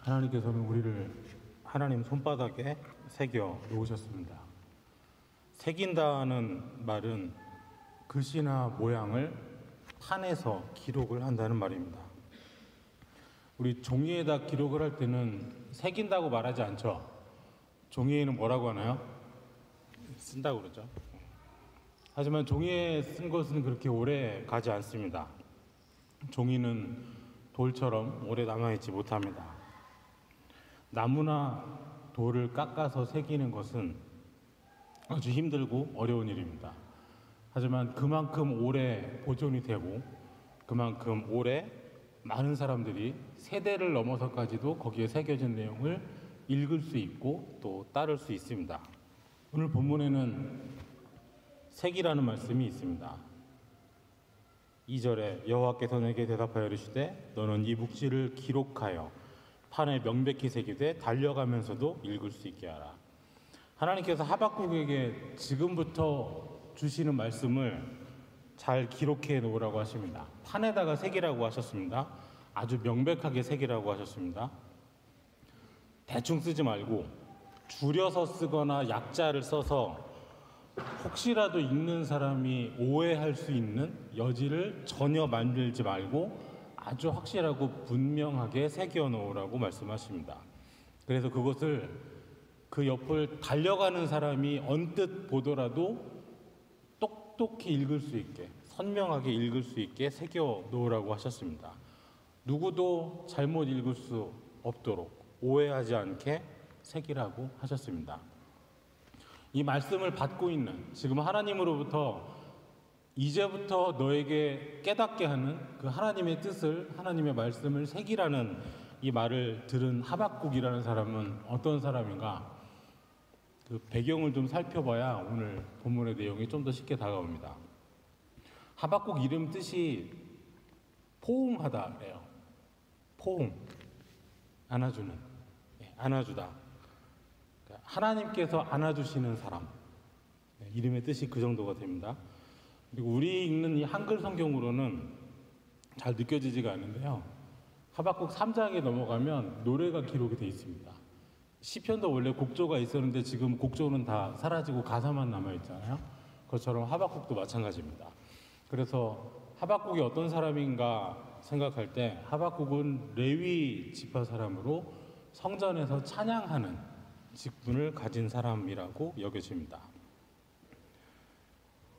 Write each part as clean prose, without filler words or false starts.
하나님께서는 우리를 하나님 손바닥에 새겨 놓으셨습니다. 새긴다는 말은 글씨나 모양을 판에서 기록을 한다는 말입니다. 우리 종이에다 기록을 할 때는 새긴다고 말하지 않죠. 종이에는 뭐라고 하나요? 쓴다고 그러죠. 하지만 종이에 쓴 것은 그렇게 오래 가지 않습니다. 종이는 돌처럼 오래 남아있지 못합니다. 나무나 돌을 깎아서 새기는 것은 아주 힘들고 어려운 일입니다. 하지만 그만큼 오래 보존이 되고 그만큼 오래 많은 사람들이 세대를 넘어서까지도 거기에 새겨진 내용을 읽을 수 있고 또 따를 수 있습니다. 오늘 본문에는 새기라는 말씀이 있습니다. 2절에 여호와께서 내게 대답하여 이르시되 너는 이 묵시를 기록하여 판에 명백히 새기되 달려가면서도 읽을 수 있게 하라. 하나님께서 하박국에게 지금부터 주시는 말씀을 잘 기록해 놓으라고 하십니다. 판에다가 새기라고 하셨습니다. 아주 명백하게 새기라고 하셨습니다. 대충 쓰지 말고 줄여서 쓰거나 약자를 써서 혹시라도 읽는 사람이 오해할 수 있는 여지를 전혀 만들지 말고 아주 확실하고 분명하게 새겨 놓으라고 말씀하십니다. 그래서 그것을 그 옆을 달려가는 사람이 언뜻 보더라도 똑똑히 읽을 수 있게, 선명하게 읽을 수 있게 새겨 놓으라고 하셨습니다. 누구도 잘못 읽을 수 없도록 오해하지 않게 새기라고 하셨습니다. 이 말씀을 받고 있는 지금 하나님으로부터 이제부터 너에게 깨닫게 하는 그 하나님의 뜻을, 하나님의 말씀을 새기라는 이 말을 들은 하박국이라는 사람은 어떤 사람인가? 그 배경을 좀 살펴봐야 오늘 본문의 내용이 좀 더 쉽게 다가옵니다. 하박국 이름 뜻이 포옹하다래요. 포옹, 안아주는, 안아주다. 그러니까 하나님께서 안아주시는 사람. 이름의 뜻이 그 정도가 됩니다. 그리고 우리 읽는 이 한글 성경으로는 잘 느껴지지가 않는데요. 하박국 3장에 넘어가면 노래가 기록이 되어 있습니다. 시편도 원래 곡조가 있었는데 지금 곡조는 다 사라지고 가사만 남아있잖아요. 그것처럼 하박국도 마찬가지입니다. 그래서 하박국이 어떤 사람인가 생각할 때 하박국은 레위 지파 사람으로 성전에서 찬양하는 직분을 가진 사람이라고 여겨집니다.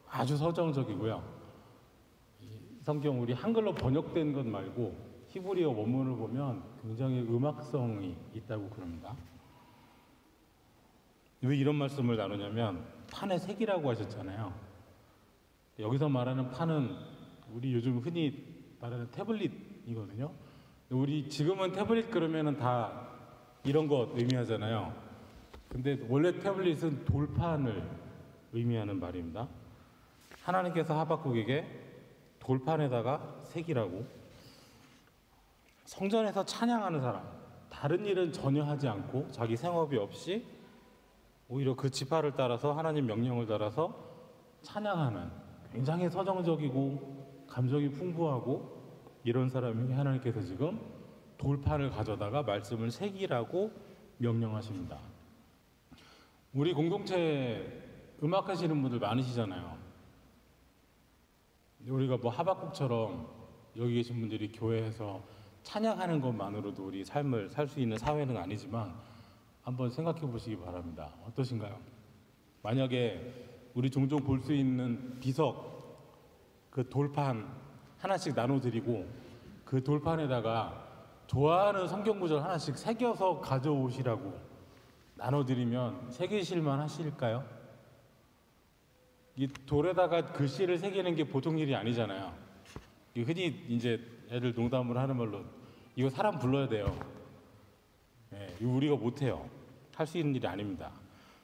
아주 서정적이고요. 성경 우리 한글로 번역된 것 말고 히브리어 원문을 보면 굉장히 음악성이 있다고 그럽니다. 왜 이런 말씀을 나누냐면 판에 새기라고 하셨잖아요. 여기서 말하는 판은 우리 요즘 흔히 말하는 태블릿이거든요. 우리 지금은 태블릿 그러면은 다 이런 것 의미하잖아요. 근데 원래 태블릿은 돌판을 의미하는 말입니다. 하나님께서 하박국에게 돌판에다가 새기라고. 성전에서 찬양하는 사람, 다른 일은 전혀 하지 않고 자기 생업이 없이 오히려 그 지파를 따라서 하나님 명령을 따라서 찬양하는 굉장히 서정적이고 감정이 풍부하고 이런 사람이 하나님께서 지금 돌판을 가져다가 말씀을 새기라고 명령하십니다. 우리 공동체 음악하시는 분들 많으시잖아요. 우리가 뭐 하박국처럼 여기 계신 분들이 교회에서 찬양하는 것만으로도 우리 삶을 살 수 있는 사회는 아니지만 한번 생각해 보시기 바랍니다. 어떠신가요? 만약에 우리 종종 볼 수 있는 비석, 그 돌판 하나씩 나눠드리고 그 돌판에다가 좋아하는 성경 구절 하나씩 새겨서 가져오시라고 나눠드리면 새기실만 하실까요? 이 돌에다가 글씨를 새기는 게 보통 일이 아니잖아요. 흔히 이제 애들 농담으로 하는 말로 이거 사람 불러야 돼요. 이거 우리가 못해요. 할 수 있는 일이 아닙니다.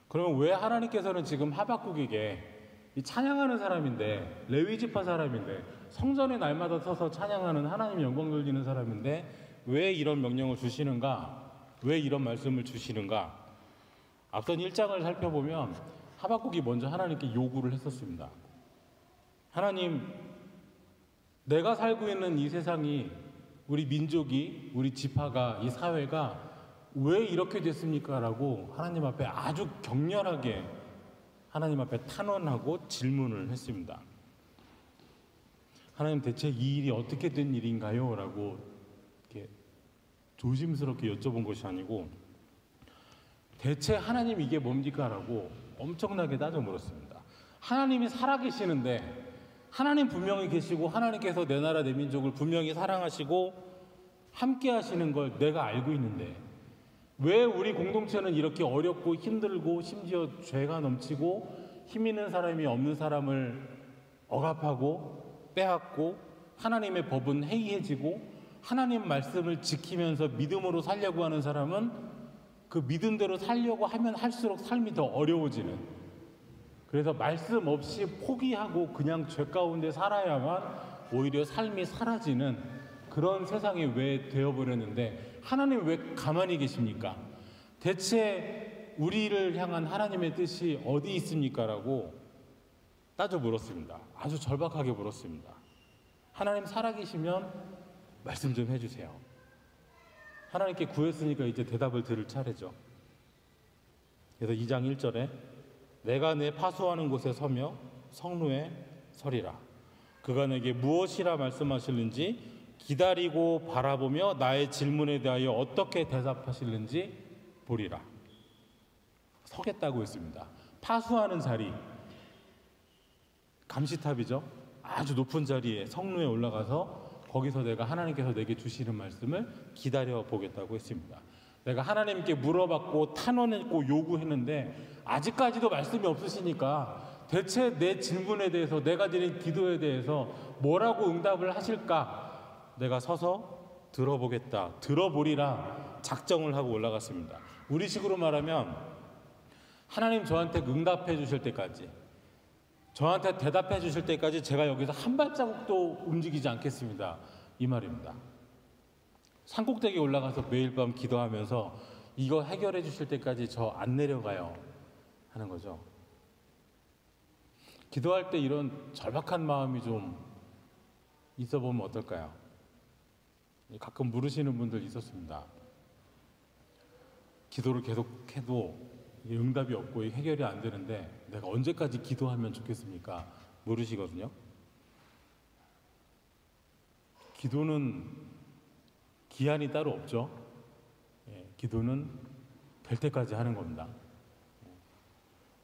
그러면 왜 하나님께서는 지금 하박국에게 이 찬양하는 사람인데 레위 지파 사람인데 성전에 날마다 서서 찬양하는 하나님 영광 돌리는 사람인데 왜 이런 명령을 주시는가? 왜 이런 말씀을 주시는가? 앞선 1장을 살펴보면 하박국이 먼저 하나님께 요구를 했었습니다. 하나님, 내가 살고 있는 이 세상이, 우리 민족이, 우리 지파가, 이 사회가 왜 이렇게 됐습니까? 라고 하나님 앞에 아주 격렬하게 하나님 앞에 탄원하고 질문을 했습니다. 하나님, 대체 이 일이 어떻게 된 일인가요? 라고 이렇게 조심스럽게 여쭤본 것이 아니고 대체 하나님 이게 뭡니까? 라고 엄청나게 따져 물었습니다. 하나님이 살아계시는데, 하나님 분명히 계시고 하나님께서 내 나라 내 민족을 분명히 사랑하시고 함께 하시는 걸 내가 알고 있는데 왜 우리 공동체는 이렇게 어렵고 힘들고 심지어 죄가 넘치고 힘 있는 사람이 없는 사람을 억압하고 빼앗고 하나님의 법은 해이해지고 하나님 말씀을 지키면서 믿음으로 살려고 하는 사람은 그 믿음대로 살려고 하면 할수록 삶이 더 어려워지는, 그래서 말씀 없이 포기하고 그냥 죄 가운데 살아야만 오히려 삶이 사라지는 그런 세상이 왜 되어버렸는데 하나님 왜 가만히 계십니까? 대체 우리를 향한 하나님의 뜻이 어디 있습니까? 라고 따져 물었습니다. 아주 절박하게 물었습니다. 하나님 살아계시면 말씀 좀 해주세요. 하나님께 구했으니까 이제 대답을 들을 차례죠. 그래서 2장 1절에 내가 내 파수하는 곳에 서며 성루에 서리라. 그가 내게 무엇이라 말씀하실는지 기다리고 바라보며 나의 질문에 대하여 어떻게 대답하실는지 보리라. 서겠다고 했습니다. 파수하는 자리, 감시탑이죠. 아주 높은 자리에 성루에 올라가서 거기서 내가 하나님께서 내게 주시는 말씀을 기다려 보겠다고 했습니다. 내가 하나님께 물어봤고 탄원했고 요구했는데 아직까지도 말씀이 없으시니까 대체 내 질문에 대해서, 내가 드린 기도에 대해서 뭐라고 응답을 하실까? 내가 서서 들어보겠다, 들어보리라 작정을 하고 올라갔습니다. 우리식으로 말하면 하나님 저한테 응답해 주실 때까지, 저한테 대답해 주실 때까지 제가 여기서 한 발자국도 움직이지 않겠습니다, 이 말입니다. 산꼭대기에 올라가서 매일 밤 기도하면서 이거 해결해 주실 때까지 저 안 내려가요 하는 거죠. 기도할 때 이런 절박한 마음이 좀 있어 보면 어떨까요? 가끔 물으시는 분들 있었습니다. 기도를 계속해도 응답이 없고 해결이 안 되는데 내가 언제까지 기도하면 좋겠습니까? 물으시거든요. 기도는 기한이 따로 없죠. 기도는 될 때까지 하는 겁니다.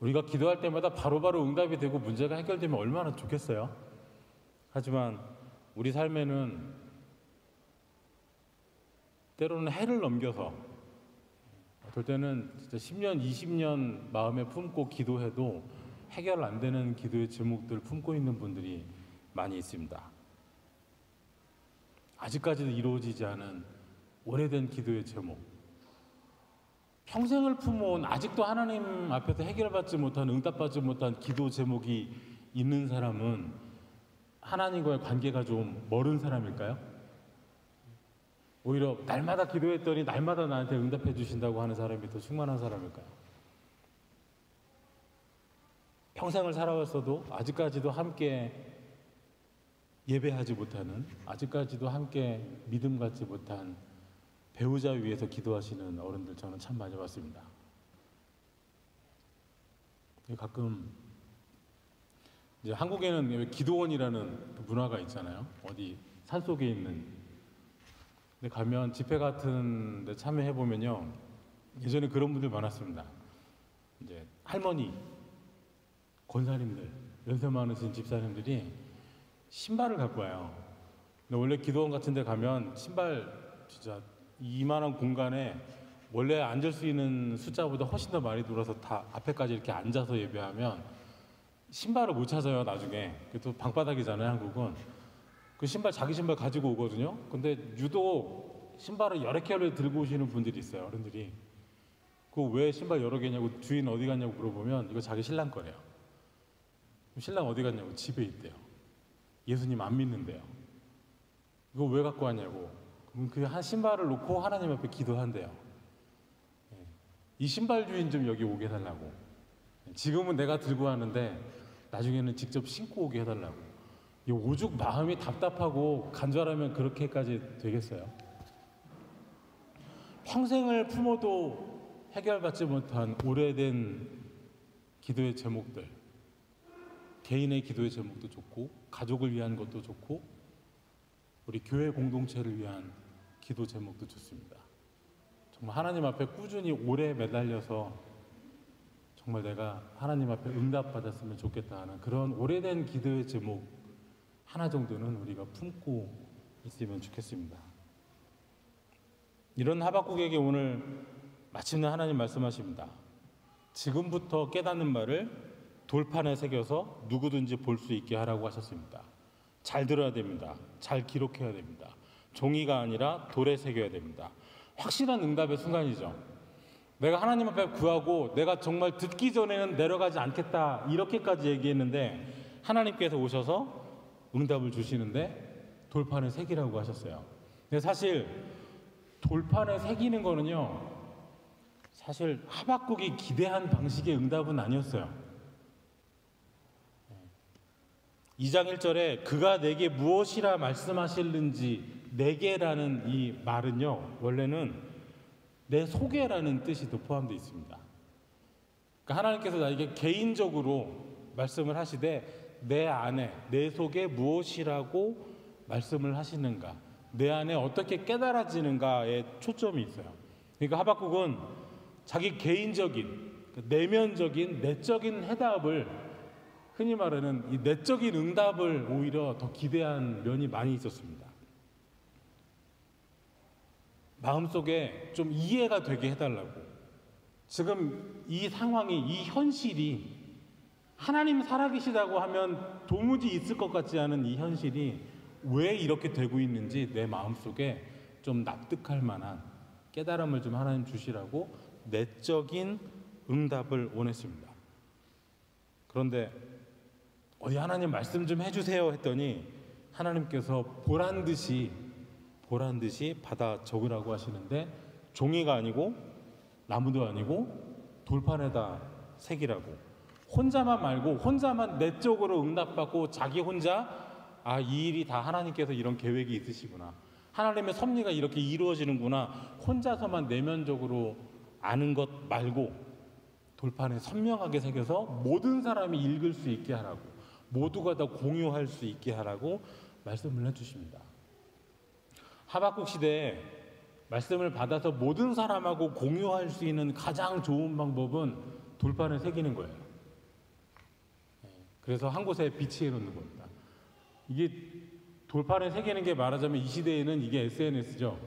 우리가 기도할 때마다 바로바로 응답이 되고 문제가 해결되면 얼마나 좋겠어요. 하지만 우리 삶에는 때로는 해를 넘겨서, 어떨 때는 진짜 10년, 20년 마음에 품고 기도해도 해결 안 되는 기도의 제목들 품고 있는 분들이 많이 있습니다. 아직까지도 이루어지지 않은 오래된 기도의 제목, 평생을 품어온 아직도 하나님 앞에서 해결받지 못한, 응답받지 못한 기도 제목이 있는 사람은 하나님과의 관계가 좀 멀은 사람일까요? 오히려 날마다 기도했더니 날마다 나한테 응답해 주신다고 하는 사람이 더 충만한 사람일까요? 평생을 살아왔어도 아직까지도 함께 예배하지 못하는, 아직까지도 함께 믿음 갖지 못한 배우자 위해서 기도하시는 어른들 저는 참 많이 봤습니다. 가끔 이제 한국에는 기도원이라는 문화가 있잖아요. 어디 산속에 있는. 근데 가면 집회 같은 데 참여해 보면요, 예전에 그런 분들 많았습니다. 이제 할머니, 권사님들, 연세 많으신 집사님들이 신발을 갖고 와요. 근데 원래 기도원 같은 데 가면 신발 진짜 이만한 공간에 원래 앉을 수 있는 숫자보다 훨씬 더 많이 들어서 다 앞에까지 이렇게 앉아서 예배하면 신발을 못 찾아요, 나중에. 또 방바닥이잖아요, 한국은. 그 신발, 자기 신발 가지고 오거든요. 근데 유독 신발을 여러 켤레 들고 오시는 분들이 있어요, 어른들이. 그 왜 신발 여러 개냐고, 주인 어디 갔냐고 물어보면 이거 자기 신랑 거래요. 신랑 어디 갔냐고, 집에 있대요. 예수님 안 믿는데요. 이거 왜 갖고 왔냐고. 그럼 그 한 신발을 놓고 하나님 앞에 기도한대요. 이 신발 주인 좀 여기 오게 해달라고. 지금은 내가 들고 왔는데 나중에는 직접 신고 오게 해달라고. 이 오죽 마음이 답답하고 간절하면 그렇게까지 되겠어요? 평생을 품어도 해결받지 못한 오래된 기도의 제목들, 개인의 기도의 제목도 좋고 가족을 위한 것도 좋고 우리 교회 공동체를 위한 기도 제목도 좋습니다. 정말 하나님 앞에 꾸준히 오래 매달려서 정말 내가 하나님 앞에 응답받았으면 좋겠다 하는 그런 오래된 기도의 제목 하나 정도는 우리가 품고 있으면 좋겠습니다. 이런 하박국에게 오늘 마침내 하나님 말씀하십니다. 지금부터 깨닫는 말을 돌판에 새겨서 누구든지 볼 수 있게 하라고 하셨습니다. 잘 들어야 됩니다. 잘 기록해야 됩니다. 종이가 아니라 돌에 새겨야 됩니다. 확실한 응답의 순간이죠. 내가 하나님 앞에 구하고 내가 정말 듣기 전에는 내려가지 않겠다 이렇게까지 얘기했는데 하나님께서 오셔서 응답을 주시는데 돌판에 새기라고 하셨어요. 근데 사실 돌판에 새기는 거는요, 사실 하박국이 기대한 방식의 응답은 아니었어요. 2장 1절에 그가 내게 무엇이라 말씀하실는지 내게라는 이 말은요, 원래는 내 속에라는 뜻이 또 포함되어 있습니다. 그러니까 하나님께서 나에게 개인적으로 말씀을 하시되 내 안에, 내 속에 무엇이라고 말씀을 하시는가, 내 안에 어떻게 깨달아지는가에 초점이 있어요. 그러니까 하박국은 자기 개인적인, 내면적인, 내적인 해답을, 흔히 말하는 이 내적인 응답을 오히려 더 기대한 면이 많이 있었습니다. 마음속에 좀 이해가 되게 해달라고. 지금 이 상황이, 이 현실이 하나님 살아계시다고 하면 도무지 있을 것 같지 않은 이 현실이 왜 이렇게 되고 있는지 내 마음속에 좀 납득할 만한 깨달음을 좀 하나님 주시라고 내적인 응답을 원했습니다. 그런데 어디 하나님 말씀 좀 해주세요 했더니 하나님께서 보란 듯이 받아 적으라고 하시는데 종이가 아니고 나무도 아니고 돌판에다 새기라고. 혼자만 말고 혼자만 내적으로 응답받고 자기 혼자 이 일이 다 하나님께서 이런 계획이 있으시구나, 하나님의 섭리가 이렇게 이루어지는구나, 혼자서만 내면적으로 아는 것 말고 돌판에 선명하게 새겨서 모든 사람이 읽을 수 있게 하라고, 모두가 다 공유할 수 있게 하라고 말씀을 해주십니다. 하박국 시대에 말씀을 받아서 모든 사람하고 공유할 수 있는 가장 좋은 방법은 돌판에 새기는 거예요. 그래서 한 곳에 비치해 놓는 겁니다. 이게 돌판에 새기는 게 말하자면 이 시대에는 이게 SNS죠.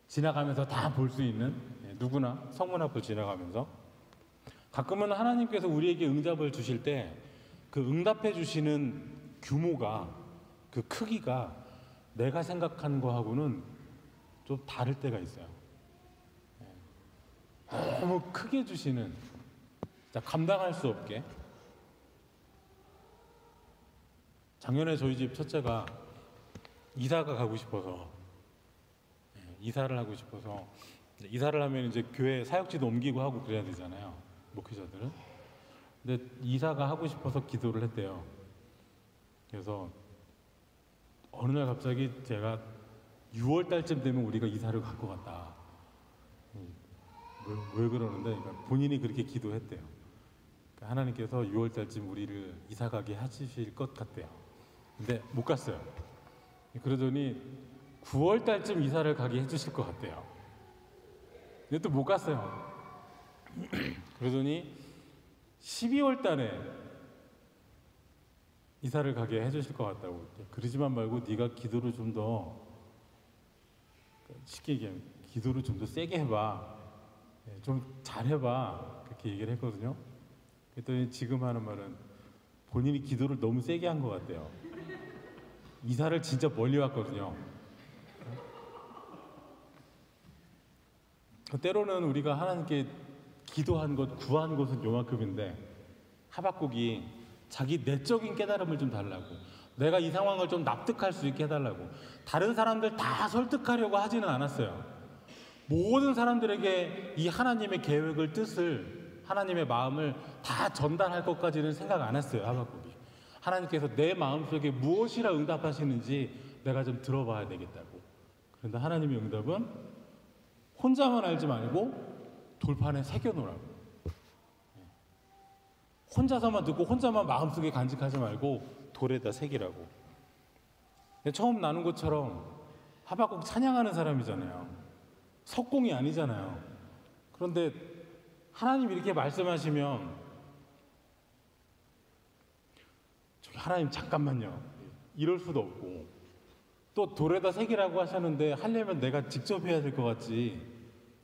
지나가면서 다 볼 수 있는, 누구나 성문 앞을 지나가면서. 가끔은 하나님께서 우리에게 응답을 주실 때 그 응답해 주시는 규모가, 그 크기가 내가 생각하는 거하고는 좀 다를 때가 있어요. 너무 크게 주시는, 진짜 감당할 수 없게. 작년에 저희 집 첫째가 이사가 가고 싶어서, 이사를 하고 싶어서, 이사를 하면 이제 교회 사역지도 옮기고 하고 그래야 되잖아요, 목회자들은. 근데 이사가 하고 싶어서 기도를 했대요. 그래서 어느 날 갑자기 제가 6월 달쯤 되면 우리가 이사를 갈 것 같다. 왜 그러는데, 그러니까 본인이 그렇게 기도했대요. 그러니까 하나님께서 6월 달쯤 우리를 이사 가게 하실 것 같대요. 근데 못 갔어요. 그러더니 9월 달쯤 이사를 가게 해주실 것 같대요. 근데 또 못 갔어요. 그러더니 12월 달에 이사를 가게 해주실 것 같다고. 그러지만 말고 네가 기도를 좀 더, 쉽게 얘기하면 기도를 좀 더 세게 해봐, 좀 잘해봐, 그렇게 얘기를 했거든요. 그랬더니 지금 하는 말은 본인이 기도를 너무 세게 한 것 같대요. 이사를 진짜 멀리 왔거든요. 때로는 우리가 하나님께 기도한 것, 구한 것은 요만큼인데 하박국이 자기 내적인 깨달음을 좀 달라고, 내가 이 상황을 좀 납득할 수 있게 해달라고. 다른 사람들 다 설득하려고 하지는 않았어요. 모든 사람들에게 이 하나님의 계획을, 뜻을, 하나님의 마음을 다 전달할 것까지는 생각 안 했어요, 하박국이. 하나님께서 내 마음속에 무엇이라 응답하시는지 내가 좀 들어봐야 되겠다고. 그런데 하나님의 응답은 혼자만 알지 말고 돌판에 새겨놓으라고. 혼자서만 듣고 혼자만 마음속에 간직하지 말고 돌에다 새기라고. 처음 나눈 것처럼 하박국 찬양하는 사람이잖아요. 석공이 아니잖아요. 그런데 하나님 이렇게 말씀하시면 저기 하나님 잠깐만요. 이럴 수도 없고, 또 돌에다 새기라고 하셨는데 하려면 내가 직접 해야 될 것 같지.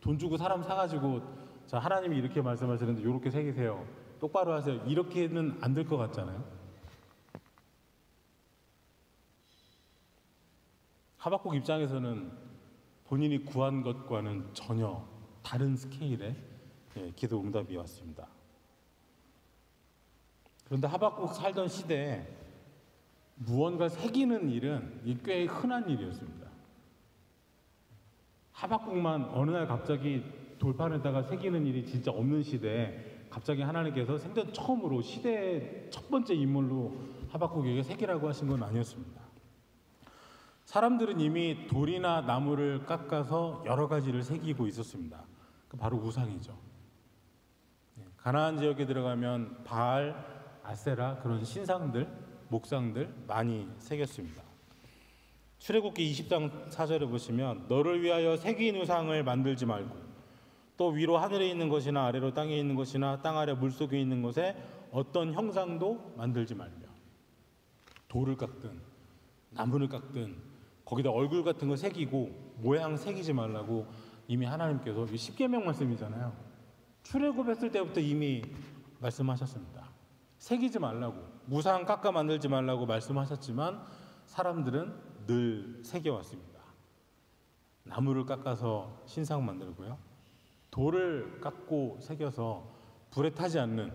돈 주고 사람 사가지고 자 하나님이 이렇게 말씀하시는데 이렇게 새기세요. 똑바로 하세요. 이렇게는 안 될 것 같잖아요. 하박국 입장에서는 본인이 구한 것과는 전혀 다른 스케일의 기도 응답이 왔습니다. 그런데 하박국 살던 시대에 무언가 새기는 일은 꽤 흔한 일이었습니다. 하박국만 어느 날 갑자기 돌판에다가 새기는 일이 진짜 없는 시대에 갑자기 하나님께서 생전 처음으로 시대의 첫 번째 인물로 하박국에게 새기라고 하신 건 아니었습니다. 사람들은 이미 돌이나 나무를 깎아서 여러 가지를 새기고 있었습니다. 바로 우상이죠. 가나안 지역에 들어가면 바알, 아세라 그런 신상들, 목상들 많이 새겼습니다. 출애굽기 20장 4절에 보시면 너를 위하여 새긴 우상을 만들지 말고 또 위로 하늘에 있는 것이나 아래로 땅에 있는 것이나 땅 아래 물속에 있는 것에 어떤 형상도 만들지 말며, 돌을 깎든 나무를 깎든 거기다 얼굴 같은 거 새기고 모양 새기지 말라고 이미 하나님께서 10계명 말씀이잖아요. 출애굽했을 때부터 이미 말씀하셨습니다. 새기지 말라고, 우상 깎아 만들지 말라고 말씀하셨지만 사람들은 늘 새겨왔습니다. 나무를 깎아서 신상 만들고요, 돌을 깎고 새겨서 불에 타지 않는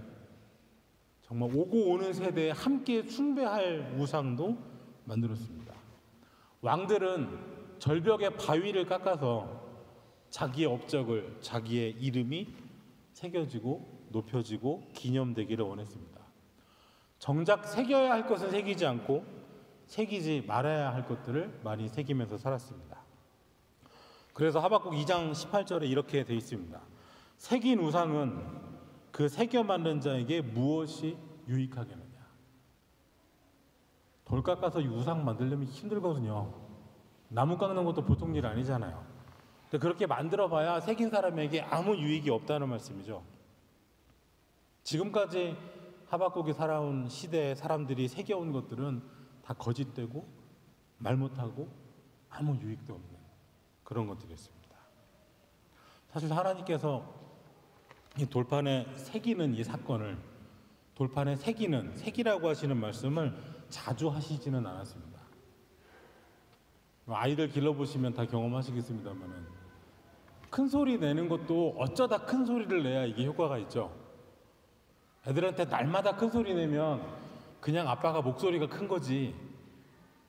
정말 오고 오는 세대에 함께 숭배할 우상도 만들었습니다. 왕들은 절벽의 바위를 깎아서 자기의 업적을, 자기의 이름이 새겨지고 높여지고 기념되기를 원했습니다. 정작 새겨야 할 것은 새기지 않고 새기지 말아야 할 것들을 많이 새기면서 살았습니다. 그래서 하박국 2장 18절에 이렇게 되어 있습니다. 새긴 우상은 그 새겨 만든 자에게 무엇이 유익하겠느냐. 돌 깎아서 우상 만들려면 힘들거든요. 나무 깎는 것도 보통 일 아니잖아요. 근데 그렇게 만들어봐야 새긴 사람에게 아무 유익이 없다는 말씀이죠. 지금까지 하박국이 살아온 시대의 사람들이 새겨온 것들은 다 거짓되고 말 못하고 아무 유익도 없는 그런 것들이었습니다. 사실 하나님께서 이 돌판에 새기는 이 사건을, 돌판에 새기라고 하시는 말씀을 자주 하시지는 않았습니다. 아이들 길러보시면 다 경험하시겠습니다만은 큰 소리 내는 것도 어쩌다 큰 소리를 내야 이게 효과가 있죠. 애들한테 날마다 큰 소리 내면 그냥 아빠가 목소리가 큰 거지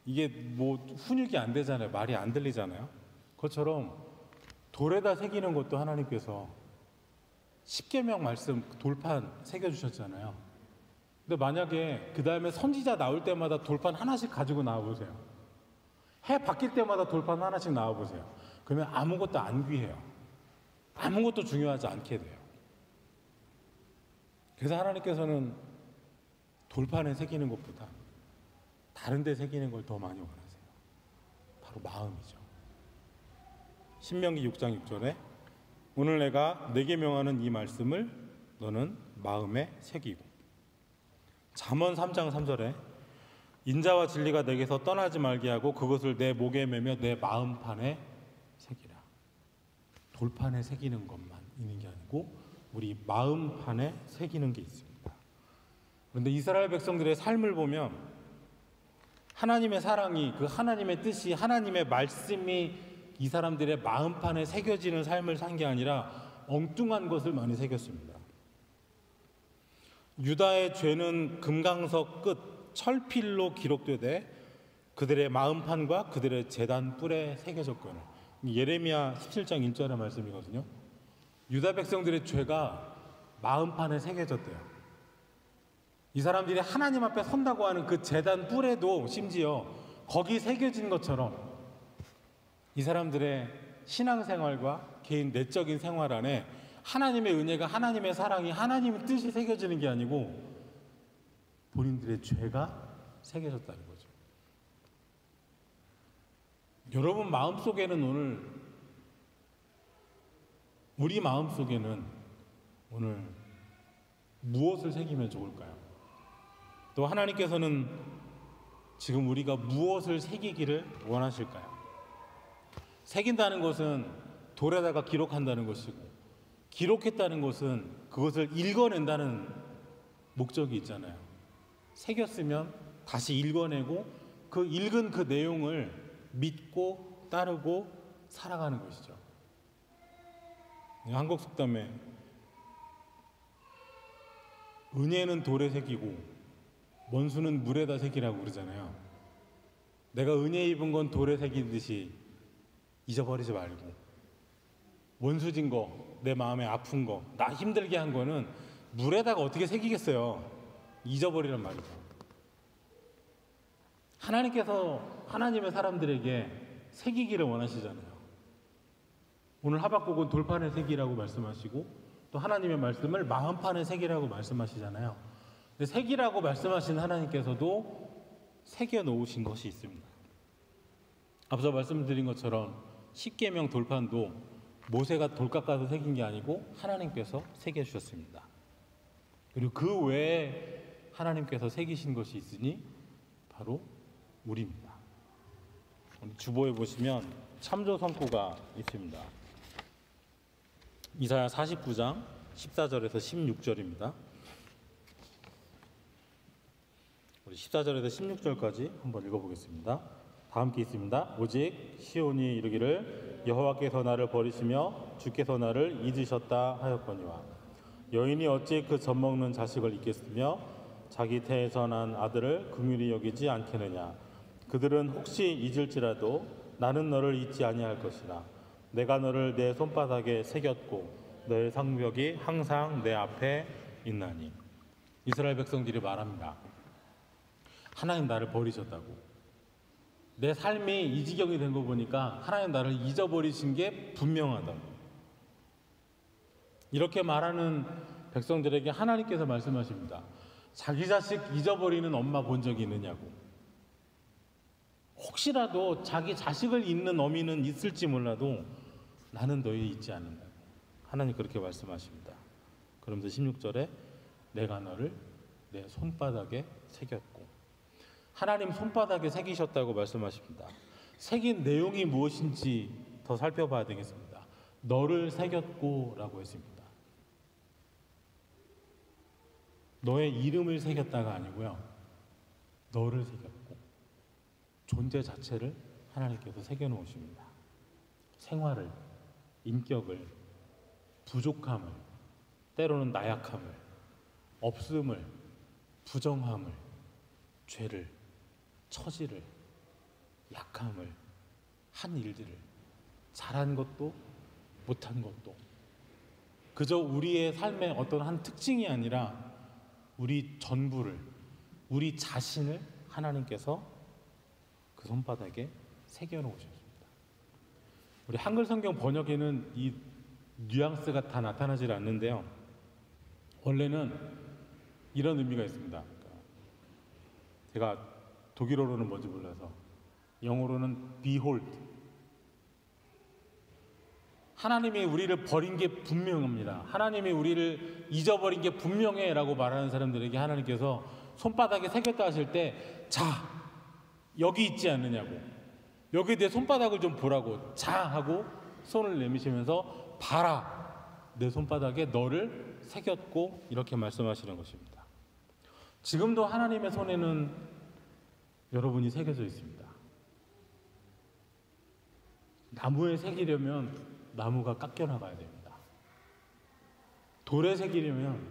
이게 뭐 훈육이 안 되잖아요. 말이 안 들리잖아요. 그것처럼 돌에다 새기는 것도 하나님께서 10계명 말씀 돌판 새겨주셨잖아요. 근데 만약에 그 다음에 선지자 나올 때마다 돌판 하나씩 가지고 나와보세요. 해 바뀔 때마다 돌판 하나씩 나와보세요. 그러면 아무것도 안 귀해요. 아무것도 중요하지 않게 돼요. 그래서 하나님께서는 돌판에 새기는 것보다 다른 데 새기는 걸 더 많이 원하세요. 바로 마음이죠. 신명기 6장 6절에 오늘 내가 내게 명하는 이 말씀을 너는 마음에 새기고, 잠언 3장 3절에 인자와 진리가 내게서 떠나지 말게 하고 그것을 내 목에 매며 내 마음판에 새기라. 돌판에 새기는 것만 있는 게 아니고 우리 마음판에 새기는 게 있습니다. 그런데 이스라엘 백성들의 삶을 보면 하나님의 사랑이, 그 하나님의 뜻이, 하나님의 말씀이 이 사람들의 마음판에 새겨지는 삶을 산 게 아니라 엉뚱한 것을 많이 새겼습니다. 유다의 죄는 금강석 끝 철필로 기록되되 그들의 마음판과 그들의 제단 뿔에 새겨졌거늘. 예레미야 17장 1절의 말씀이거든요. 유다 백성들의 죄가 마음판에 새겨졌대요. 이 사람들이 하나님 앞에 선다고 하는 그 제단 뿔에도 심지어 거기 새겨진 것처럼 이 사람들의 신앙생활과 개인 내적인 생활 안에 하나님의 은혜가, 하나님의 사랑이, 하나님의 뜻이 새겨지는 게 아니고 본인들의 죄가 새겨졌다는 거죠. 여러분 마음속에는 오늘, 우리 마음속에는 오늘 무엇을 새기면 좋을까요? 또 하나님께서는 지금 우리가 무엇을 새기기를 원하실까요? 새긴다는 것은 돌에다가 기록한다는 것이고, 기록했다는 것은 그것을 읽어낸다는 목적이 있잖아요. 새겼으면 다시 읽어내고 그 읽은 그 내용을 믿고 따르고 살아가는 것이죠. 한국 속담에 은혜는 돌에 새기고 원수는 물에다 새기라고 그러잖아요. 내가 은혜 입은 건 돌에 새긴 듯이 잊어버리지 말고, 원수진 거, 내 마음에 아픈 거, 나 힘들게 한 거는 물에다가 어떻게 새기겠어요. 잊어버리란 말이죠. 하나님께서 하나님의 사람들에게 새기기를 원하시잖아요. 오늘 하박국은 돌판에 새기라고 말씀하시고, 또 하나님의 말씀을 마음판에 새기라고 말씀하시잖아요. 근데 새기라고 말씀하신 하나님께서도 새겨 놓으신 것이 있습니다. 앞서 말씀드린 것처럼 십계명 돌판도 모세가 돌 깎아서 새긴 게 아니고 하나님께서 새겨 주셨습니다. 그리고 그 외에 하나님께서 새기신 것이 있으니 바로 우리입니다. 주보에 보시면 참조 선포가 있습니다. 이사야 49장 14절에서 16절입니다. 우리 14절에서 16절까지 한번 읽어보겠습니다. 다 함께 있습니다. 오직 시온이 이르기를 여호와께서 나를 버리시며 주께서 나를 잊으셨다 하였거니와 여인이 어찌 그 젖먹는 자식을 잊겠으며 자기 태에서 난 아들을 긍휼히 여기지 않겠느냐. 그들은 혹시 잊을지라도 나는 너를 잊지 아니할 것이라. 내가 너를 내 손바닥에 새겼고 너의 성벽이 항상 내 앞에 있나니. 이스라엘 백성들이 말합니다. 하나님 나를 버리셨다고. 내 삶이 이 지경이 된 거 보니까 하나님 나를 잊어버리신 게 분명하다고. 이렇게 말하는 백성들에게 하나님께서 말씀하십니다. 자기 자식 잊어버리는 엄마 본 적이 있느냐고. 혹시라도 자기 자식을 잊는 어미는 있을지 몰라도 나는 너희 잊지 않는다고. 하나님 그렇게 말씀하십니다. 그러면서 16절에 내가 너를 내 손바닥에 새겼고, 하나님 손바닥에 새기셨다고 말씀하십니다. 새긴 내용이 무엇인지 더 살펴봐야 되겠습니다. 너를 새겼고 라고 했습니다. 너의 이름을 새겼다가 아니고요, 너를 새겼고, 존재 자체를 하나님께서 새겨놓으십니다. 생활을, 인격을, 부족함을, 때로는 나약함을, 없음을, 부정함을, 죄를, 처지를, 약함을, 한 일들을, 잘한 것도 못한 것도, 그저 우리의 삶의 어떤 한 특징이 아니라 우리 전부를, 우리 자신을 하나님께서 그 손바닥에 새겨놓으셨습니다. 우리 한글 성경 번역에는 이 뉘앙스가 다 나타나질 않는데요, 원래는 이런 의미가 있습니다. 제가 독일어로는 뭔지 몰라서 영어로는 behold, 하나님이 우리를 버린 게 분명합니다. 하나님이 우리를 잊어버린 게 분명해 라고 말하는 사람들에게 하나님께서 손바닥에 새겼다 하실 때, 자, 여기 있지 않느냐고, 여기 내 손바닥을 좀 보라고, 자 하고 손을 내미시면서 봐라, 내 손바닥에 너를 새겼고, 이렇게 말씀하시는 것입니다. 지금도 하나님의 손에는 여러분이 새겨져 있습니다. 나무에 새기려면 나무가 깎여나가야 됩니다. 돌에 새기려면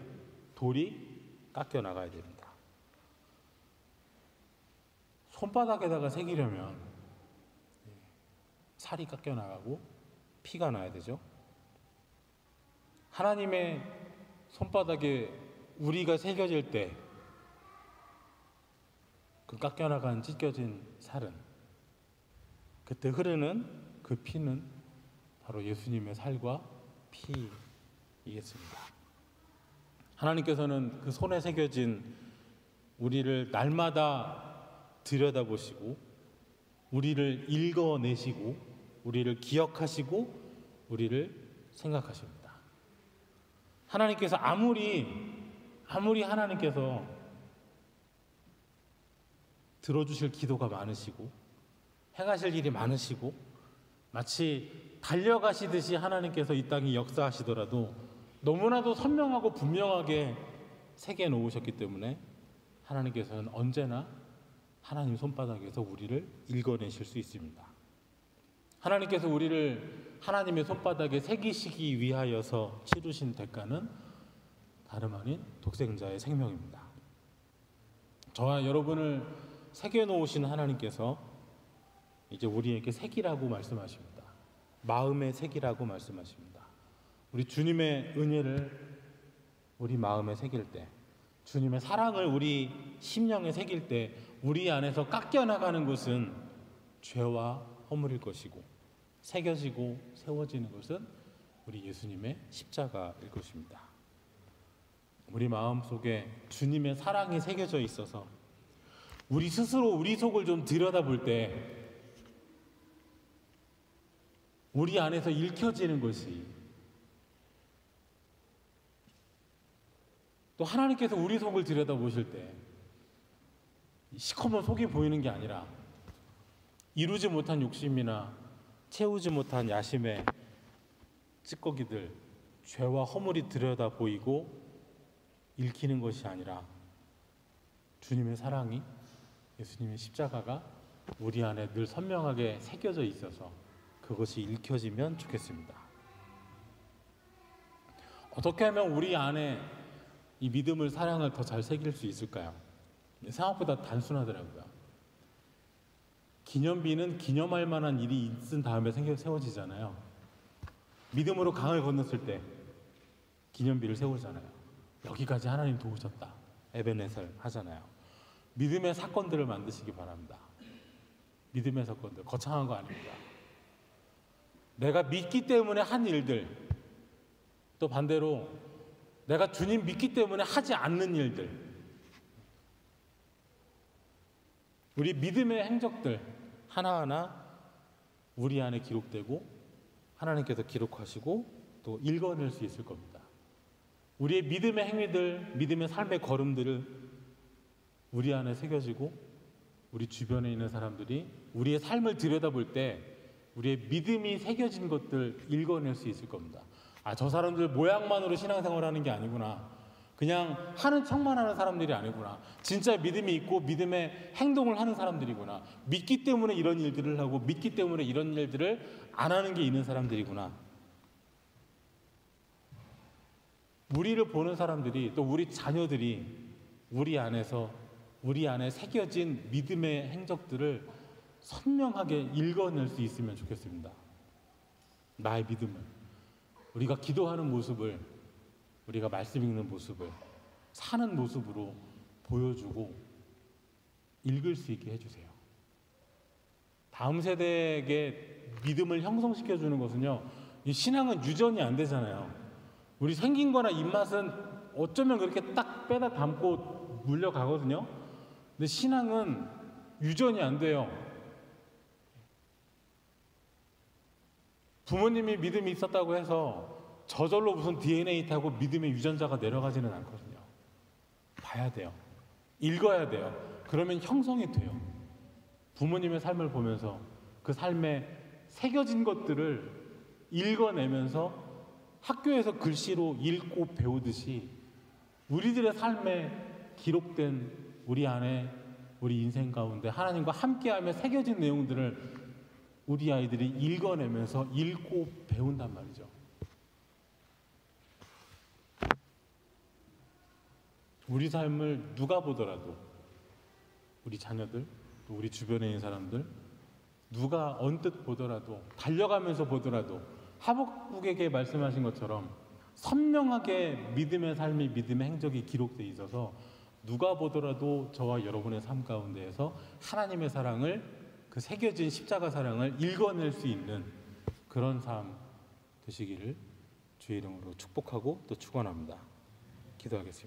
돌이 깎여나가야 됩니다. 손바닥에다가 새기려면 살이 깎여나가고 피가 나야 되죠. 하나님의 손바닥에 우리가 새겨질 때 그 깎여나간 찢겨진 살은, 그때 흐르는 그 피는 바로 예수님의 살과 피이겠습니다. 하나님께서는 그 손에 새겨진 우리를 날마다 들여다보시고 우리를 읽어내시고 우리를 기억하시고 우리를 생각하십니다. 하나님께서 아무리 하나님께서 들어주실 기도가 많으시고 행하실 일이 많으시고 마치 달려가시듯이 하나님께서 이 땅에 역사하시더라도 너무나도 선명하고 분명하게 새겨 놓으셨기 때문에 하나님께서는 언제나 하나님 손바닥에서 우리를 읽어내실 수 있습니다. 하나님께서 우리를 하나님의 손바닥에 새기시기 위하여서 치르신 대가는 다름 아닌 독생자의 생명입니다. 저와 여러분을 새겨놓으신 하나님께서 이제 우리에게 새기라고 말씀하십니다. 마음에 새기라고 말씀하십니다. 우리 주님의 은혜를 우리 마음에 새길 때, 주님의 사랑을 우리 심령에 새길 때 우리 안에서 깎여나가는 것은 죄와 허물일 것이고 새겨지고 세워지는 것은 우리 예수님의 십자가일 것입니다. 우리 마음속에 주님의 사랑이 새겨져 있어서 우리 스스로 우리 속을 좀 들여다볼 때 우리 안에서 읽혀지는 것이 또 하나님께서 우리 속을 들여다보실 때 시커먼 속이 보이는 게 아니라 이루지 못한 욕심이나 채우지 못한 야심의 찌꺼기들, 죄와 허물이 들여다 보이고 읽히는 것이 아니라 주님의 사랑이, 예수님의 십자가가 우리 안에 늘 선명하게 새겨져 있어서 그것이 읽혀지면 좋겠습니다. 어떻게 하면 우리 안에 이 믿음을, 사랑을 더 잘 새길 수 있을까요? 생각보다 단순하더라고요. 기념비는 기념할 만한 일이 있은 다음에 세워지잖아요. 믿음으로 강을 건넜을 때 기념비를 세우잖아요. 여기까지 하나님 도우셨다, 에베네셀 하잖아요. 믿음의 사건들을 만드시기 바랍니다. 믿음의 사건들, 거창한 거 아닙니다. 내가 믿기 때문에 한 일들, 또 반대로 내가 주님 믿기 때문에 하지 않는 일들, 우리 믿음의 행적들 하나하나 우리 안에 기록되고 하나님께서 기록하시고 또 읽어낼 수 있을 겁니다. 우리의 믿음의 행위들, 믿음의 삶의 걸음들을 우리 안에 새겨지고 우리 주변에 있는 사람들이 우리의 삶을 들여다볼 때 우리의 믿음이 새겨진 것들 읽어낼 수 있을 겁니다. 아, 저 사람들 모양만으로 신앙생활하는 게 아니구나. 그냥 하는 척만 하는 사람들이 아니구나. 진짜 믿음이 있고 믿음의 행동을 하는 사람들이구나. 믿기 때문에 이런 일들을 하고 믿기 때문에 이런 일들을 안 하는 게 있는 사람들이구나. 우리를 보는 사람들이, 또 우리 자녀들이 우리 안에 새겨진 믿음의 행적들을 선명하게 읽어낼 수 있으면 좋겠습니다. 나의 믿음을, 우리가 기도하는 모습을, 우리가 말씀 읽는 모습을 사는 모습으로 보여주고 읽을 수 있게 해주세요. 다음 세대에게 믿음을 형성시켜주는 것은요, 이 신앙은 유전이 안 되잖아요. 우리 생긴 거나 입맛은 어쩌면 그렇게 딱 빼다 담고 물려가거든요. 근데 신앙은 유전이 안 돼요. 부모님이 믿음이 있었다고 해서 저절로 무슨 DNA 타고 믿음의 유전자가 내려가지는 않거든요. 봐야 돼요. 읽어야 돼요. 그러면 형성이 돼요. 부모님의 삶을 보면서 그 삶에 새겨진 것들을 읽어내면서 학교에서 글씨로 읽고 배우듯이 우리들의 삶에 기록된 우리 안에, 우리 인생 가운데 하나님과 함께하며 새겨진 내용들을 우리 아이들이 읽어내면서 읽고 배운단 말이죠. 우리 삶을 누가 보더라도, 우리 자녀들, 또 우리 주변에 있는 사람들, 누가 언뜻 보더라도, 달려가면서 보더라도 하박국에게 말씀하신 것처럼 선명하게 믿음의 삶이, 믿음의 행적이 기록되어 있어서 누가 보더라도 저와 여러분의 삶 가운데에서 하나님의 사랑을, 그 새겨진 십자가 사랑을 읽어낼 수 있는 그런 삶 되시기를 주의 이름으로 축복하고 또 축원합니다. 기도하겠습니다.